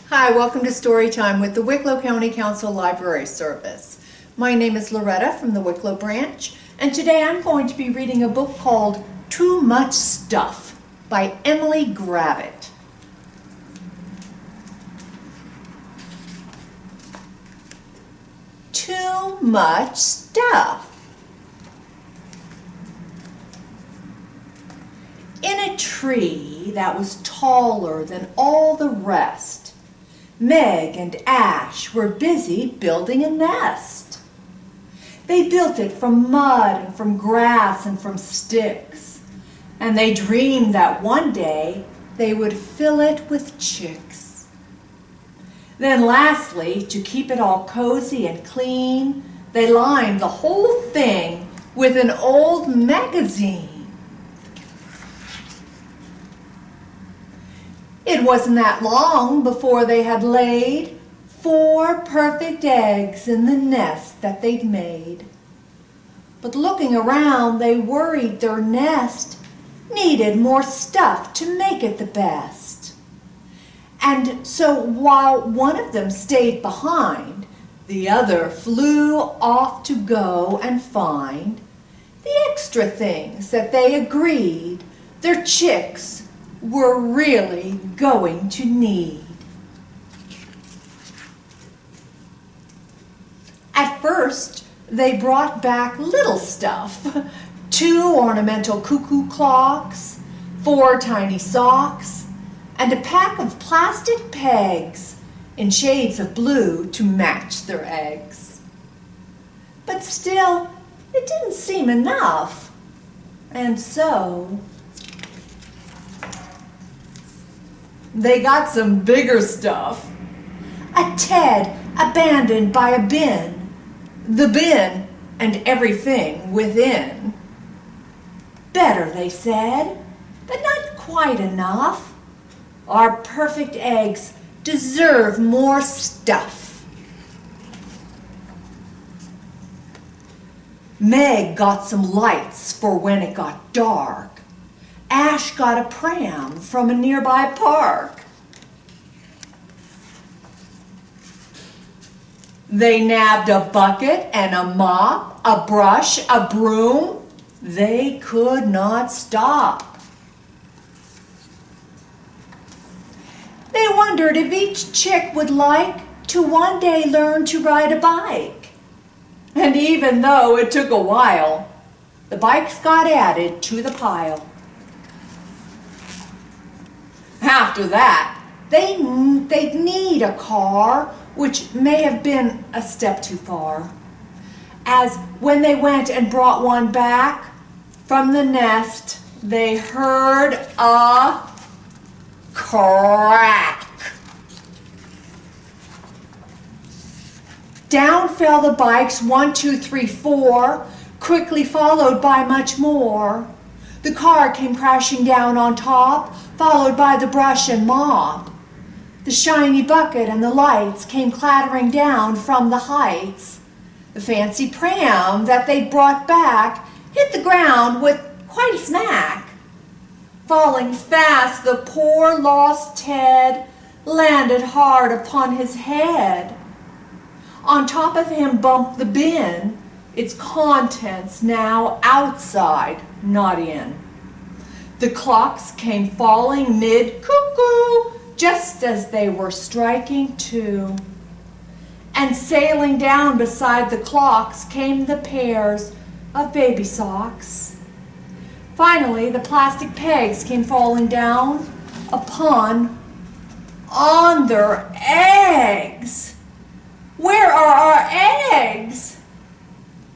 Hi, welcome to Storytime with the Wicklow County Council Library Service. My name is Loretta from the Wicklow branch, and today I'm going to be reading a book called Too Much Stuff by Emily Gravett. Too much stuff. In a tree that was taller than all the rest, Meg and Ash were busy building a nest. They built it from mud and from grass and from sticks, and they dreamed that one day they would fill it with chicks. Then lastly, to keep it all cozy and clean, they lined the whole thing with an old magazine. It wasn't that long before they had laid 4 perfect eggs in the nest that they'd made. But looking around, they worried their nest needed more stuff to make it the best. And so while one of them stayed behind, the other flew off to go and find the extra things that they agreed their chicks were really going to need. At first, they brought back little stuff, 2 ornamental cuckoo clocks, 4 tiny socks, and a pack of plastic pegs in shades of blue to match their eggs. But still, it didn't seem enough, and so they got some bigger stuff. A Ted abandoned by a bin, the bin and everything within. Better, they said, but not quite enough. Our perfect eggs deserve more stuff. Meg got some lights for when it got dark. Ash got a pram from a nearby park. They nabbed a bucket and a mop, a brush, a broom. They could not stop. They wondered if each chick would like to one day learn to ride a bike. And even though it took a while, the bikes got added to the pile. After that, they'd need a car, which may have been a step too far, as when they went and brought one back from the nest, they heard a crack. Down fell the bikes, 1, 2, 3, 4, quickly followed by much more. The car came crashing down on top, followed by the brush and mop. The shiny bucket and the lights came clattering down from the heights. The fancy pram that they'd brought back hit the ground with quite a smack. Falling fast, the poor lost Ted landed hard upon his head. On top of him bumped the bin, its contents now outside, not in. The clocks came falling mid-cuckoo, just as they were striking 2. And sailing down beside the clocks came the pairs of baby socks. Finally, the plastic pegs came falling down on their eggs. Where are our eggs?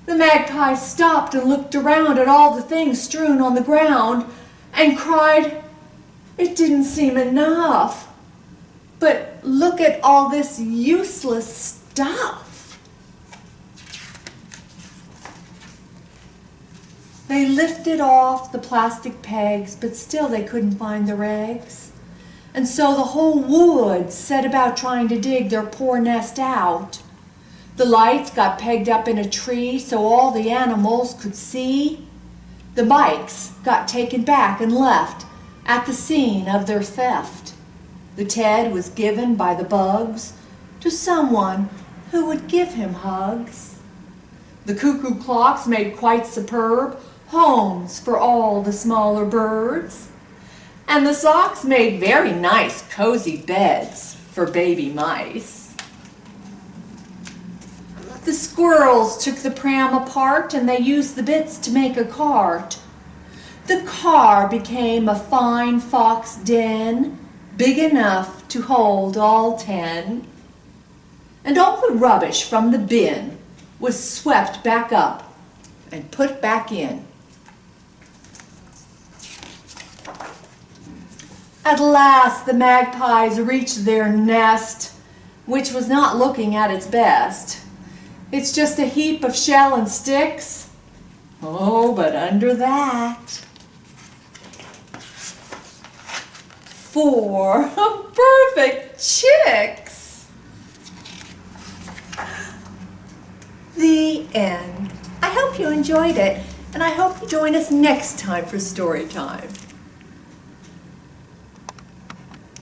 The magpie stopped and looked around at all the things strewn on the ground and cried, it didn't seem enough. But look at all this useless stuff. They lifted off the plastic pegs, but still they couldn't find their eggs. And so the whole wood set about trying to dig their poor nest out. The lights got pegged up in a tree so all the animals could see. The bikes got taken back and left at the scene of their theft. The Ted was given by the bugs to someone who would give him hugs. The cuckoo clocks made quite superb homes for all the smaller birds. And the socks made very nice cozy beds for baby mice. The squirrels took the pram apart and they used the bits to make a cart. The car became a fine fox den, big enough to hold all 10. And all the rubbish from the bin was swept back up and put back in. At last the magpies reached their nest, which was not looking at its best. It's just a heap of shell and sticks. Oh, but under that, 4 perfect chicks. The end. I hope you enjoyed it, and I hope you join us next time for story time.